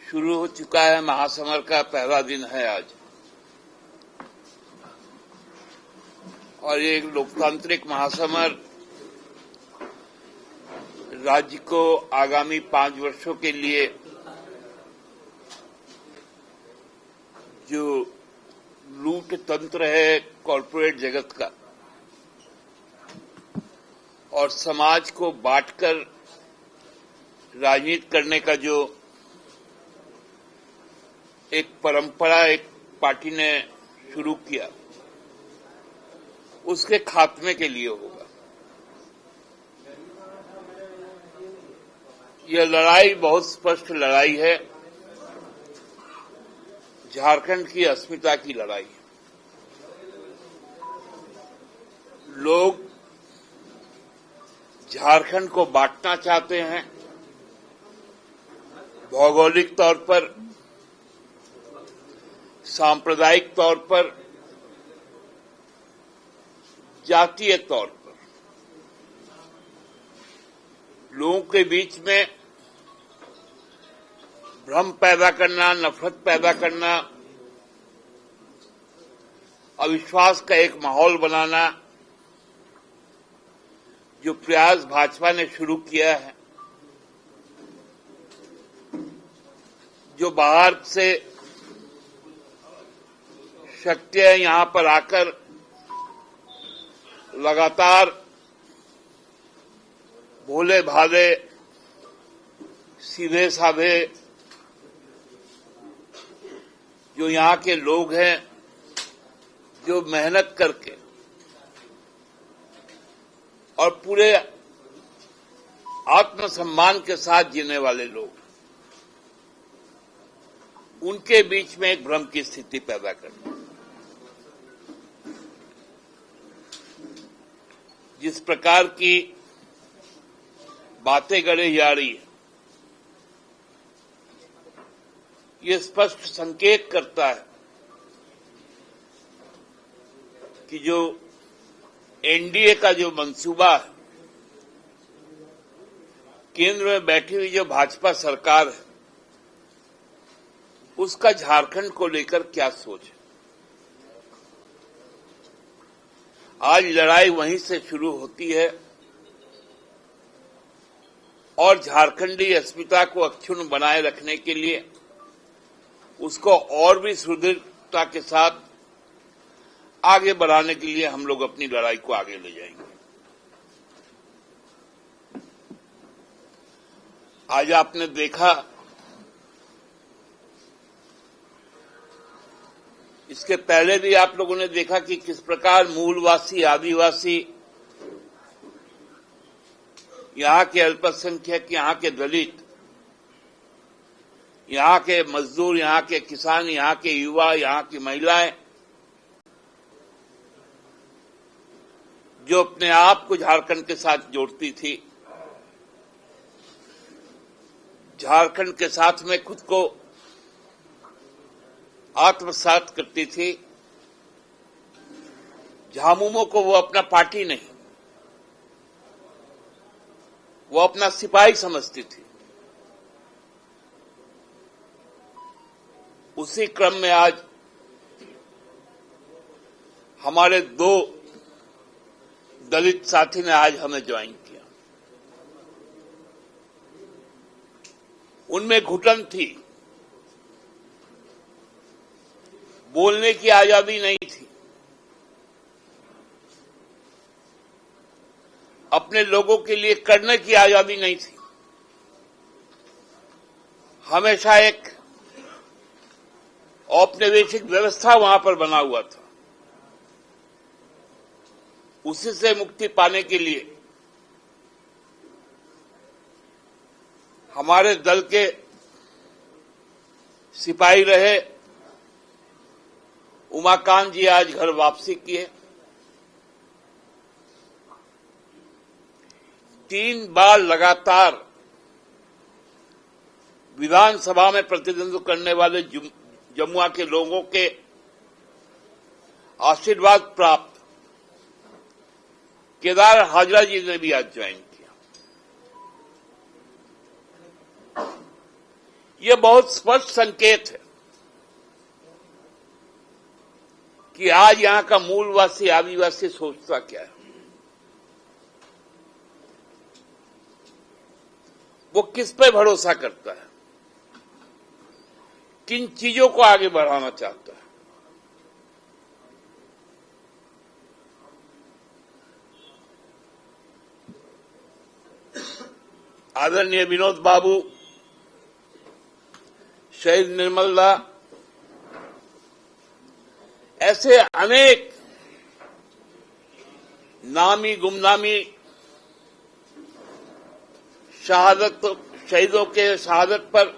शुरू हो चुका है। महासमर का पहला दिन है आज, और ये एक लोकतांत्रिक महासमर राज्य को आगामी 5 वर्षों के लिए जो लूट तंत्र है कॉरपोरेट जगत का और समाज को बांटकर राजनीति करने का जो एक परंपरा एक पार्टी ने शुरू किया, उसके खात्मे के लिए होगा। यह लड़ाई बहुत स्पष्ट लड़ाई है, झारखंड की अस्मिता की लड़ाई है। लोग झारखंड को बांटना चाहते हैं, भौगोलिक तौर पर, सांप्रदायिक तौर पर, जातीय तौर पर। लोगों के बीच में भ्रम पैदा करना, नफरत पैदा करना, अविश्वास का एक माहौल बनाना, जो प्रयास भाजपा ने शुरू किया है, जो बाहर से शक्तियां यहां पर आकर लगातार भोले भाले, सीधे साधे जो यहां के लोग हैं, जो मेहनत करके और पूरे आत्मसम्मान के साथ जीने वाले लोग, उनके बीच में एक भ्रम की स्थिति पैदा करना। जिस प्रकार की बातें गढ़ी जा रही है, ये स्पष्ट संकेत करता है कि जो एनडीए का जो मंसूबा है, केंद्र में बैठी हुई जो भाजपा सरकार है, उसका झारखंड को लेकर क्या सोच है। आज लड़ाई वहीं से शुरू होती है और झारखंडी अस्मिता को अक्षुण्ण बनाए रखने के लिए, उसको और भी सुदृढ़ता के साथ आगे बढ़ाने के लिए हम लोग अपनी लड़ाई को आगे ले जाएंगे। आज आपने देखा, इसके पहले भी आप लोगों ने देखा कि किस प्रकार मूलवासी, आदिवासी, यहां के अल्पसंख्यक, यहां के दलित, यहां के मजदूर, यहां के किसान, यहां के युवा, यहां की महिलाएं, जो अपने आप को झारखंड के साथ जोड़ती थी, झारखंड के साथ में खुद को आत्मसात करती थी। झामुमो को वो अपना पार्टी नहीं, वो अपना सिपाही समझती थी। उसी क्रम में आज हमारे 2 दलित साथी ने आज हमें ज्वाइन किया। उनमें घुटन थी, बोलने की आजादी नहीं थी, अपने लोगों के लिए करने की आजादी नहीं थी। हमेशा एक औपनिवेशिक व्यवस्था वहां पर बना हुआ था। उसी से मुक्ति पाने के लिए हमारे दल के सिपाही रहे उमाकांत जी आज घर वापसी किए। 3 बार लगातार विधानसभा में प्रतिनिधित्व करने वाले जमुआ के लोगों के आशीर्वाद प्राप्त केदार हाजरा जी ने भी आज ज्वाइन किया। ये बहुत स्पष्ट संकेत है कि आज यहां का मूलवासी आदिवासी सोचता क्या है, वो किस पे भरोसा करता है, किन चीजों को आगे बढ़ाना चाहता है। आदरणीय विनोद बाबू, शहीद निर्मल दा, ऐसे अनेक नामी गुमनामी शहीदों के शहादत पर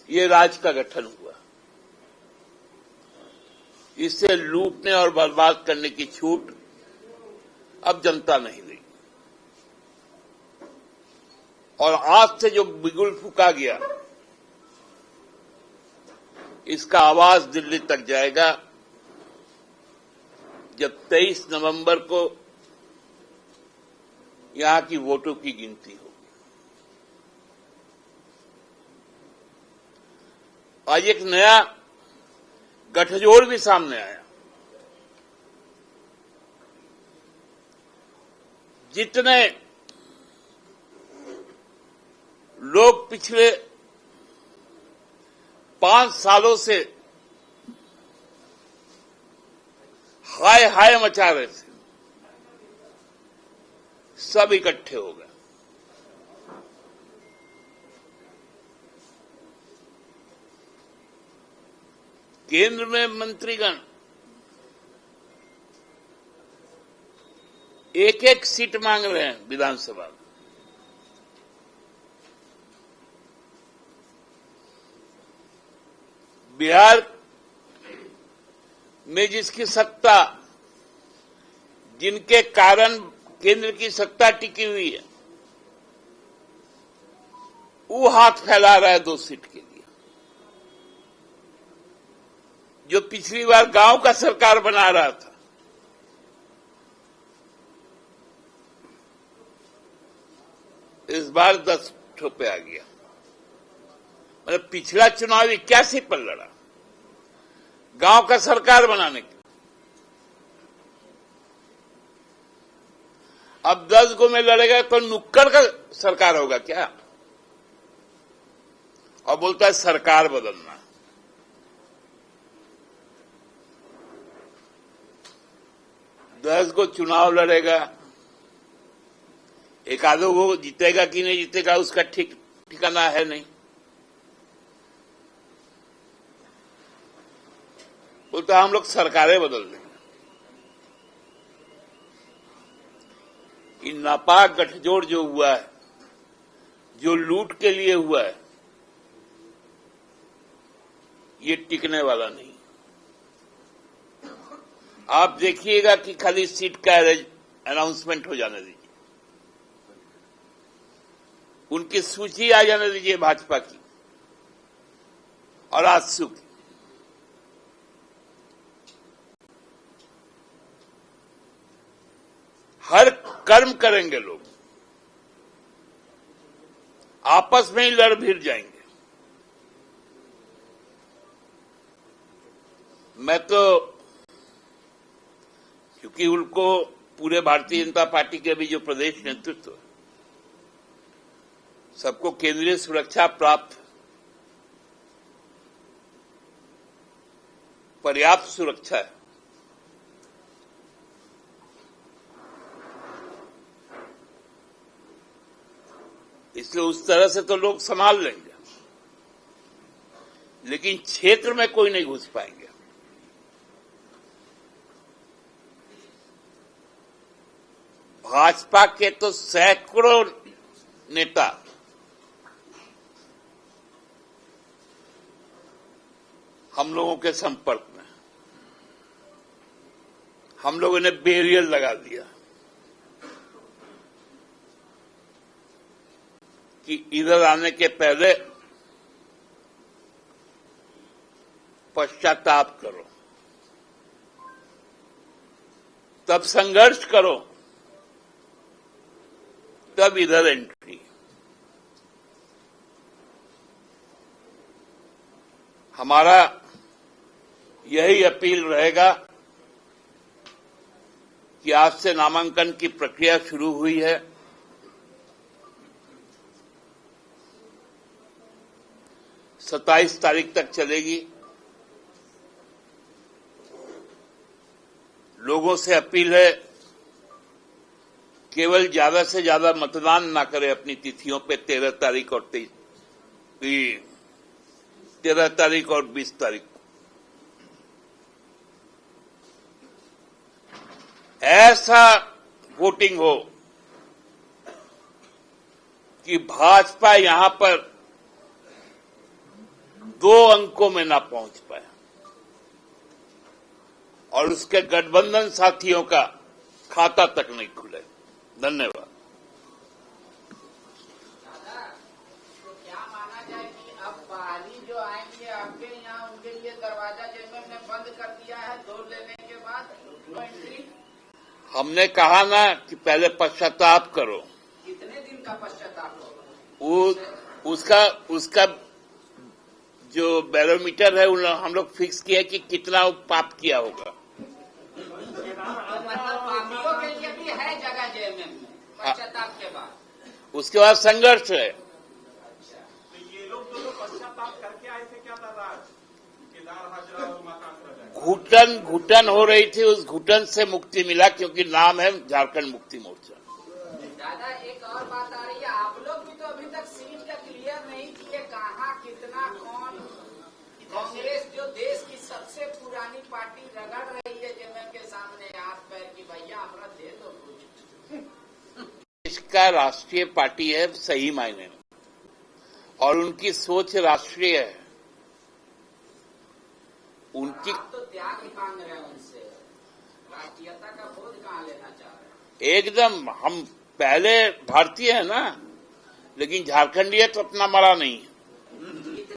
ये राज्य का गठन हुआ। इससे लूटने और बर्बाद करने की छूट अब जनता नहीं दी। और आज से जो बिगुल फूका गया, इसका आवाज दिल्ली तक जाएगा जब 23 नवंबर को यहां की वोटों की गिनती होगी। आज एक नया गठजोड़ भी सामने आया। जितने लोग पिछले 5 सालों से हाय हाय मचा रहे थे, सब इकट्ठे हो गए। केंद्र में मंत्रीगण एक एक सीट मांग रहे हैं विधानसभा में। बिहार में जिसकी सत्ता, जिनके कारण केंद्र की सत्ता टिकी हुई है, वो हाथ फैला रहा है 2 सीट के लिए। जो पिछली बार गांव का सरकार बना रहा था, इस बार 10 पे आ गया। मतलब पिछला चुनाव 81 पर लड़ा गांव का सरकार बनाने के। अब 10 गो में लड़ेगा तो नुक्कड़ का सरकार होगा क्या? और बोलता है सरकार बदलना। दस को चुनाव लड़ेगा, एक आधो को जीतेगा कि नहीं जीतेगा उसका ठिकाना है नहीं। बोलता हम लोग सरकारें बदल देंगे। ये नापाक गठजोड़ जो हुआ है, जो लूट के लिए हुआ है, ये टिकने वाला नहीं। आप देखिएगा कि खाली सीट का अनाउंसमेंट हो जाने दीजिए, उनकी सूची आ जाने दीजिए भाजपा की और आजसू की। हर कर्म करेंगे लोग, आपस में ही लड़ भिड़ जाएंगे। मैं तो, क्योंकि उनको पूरे भारतीय जनता पार्टी के भी जो प्रदेश नेतृत्व, सबको केंद्रीय सुरक्षा प्राप्त, पर्याप्त सुरक्षा है। इसलिए उस तरह से तो लोग संभाल लेंगे, लेकिन क्षेत्र में कोई नहीं घुस पाएंगे। भाजपा के तो सैकड़ों नेता हम लोगों के संपर्क में, हम लोगों ने बैरियर लगा दिया कि इधर आने के पहले पश्चाताप करो, तब संघर्ष करो, तब इधर एंट्री। हमारा यही अपील रहेगा कि आज से नामांकन की प्रक्रिया शुरू हुई है। 27 तारीख तक चलेगी। लोगों से अपील है, केवल ज्यादा से ज्यादा मतदान ना करें अपनी तिथियों पे 13 तारीख और 13 तारीख और 20 तारीख। ऐसा वोटिंग हो कि भाजपा यहां पर 2 अंकों में ना पहुंच पाए और उसके गठबंधन साथियों का खाता तक नहीं खुले। धन्यवाद। तो क्या माना जाए कि अब बाहरी जो आएंगे आपके यहाँ, उनके लिए दरवाजा जेएमएम ने बंद कर दिया है दौड़ लेने के बाद नो एंट्री? हमने कहा ना कि पहले पश्चाताप करो। कितने दिन का पश्चाताप होगा? उसका जो बैरोमीटर है हम लोग फिक्स किया कि कितना वो पाप किया होगा। मतलब पापियों के लिए भी है जगह जेएमएम में पश्चाताप के बाद? उसके बाद संघर्ष है। तो ये लोग दोनों पश्चाताप करके आए थे क्या था? केदार हाजरा और माता घुटन हो रही थी, उस घुटन से मुक्ति मिला क्योंकि नाम है झारखंड मुक्ति मोर्चा। दादा एक और बात आ रही है, आप लोग भी तो अभी तक सीट का क्लियर नहीं किए, कहाँ कितना कौन? कांग्रेस जो देश की सबसे पुरानी पार्टी रगड़ रही है जेएमएम के सामने हाथ पैर की, भैया हमारा दे दो कुछ। देश का राष्ट्रीय पार्टी है सही मायने में, और उनकी सोच राष्ट्रीय है। उनकी आप तो त्याग ही मांग रहे हैं उनसे, राष्ट्रीयता का बोध कहाँ लेना चाह रहे हैं? एकदम हम पहले भारतीय है ना, लेकिन झारखंडीयत अपना मरा नहीं है।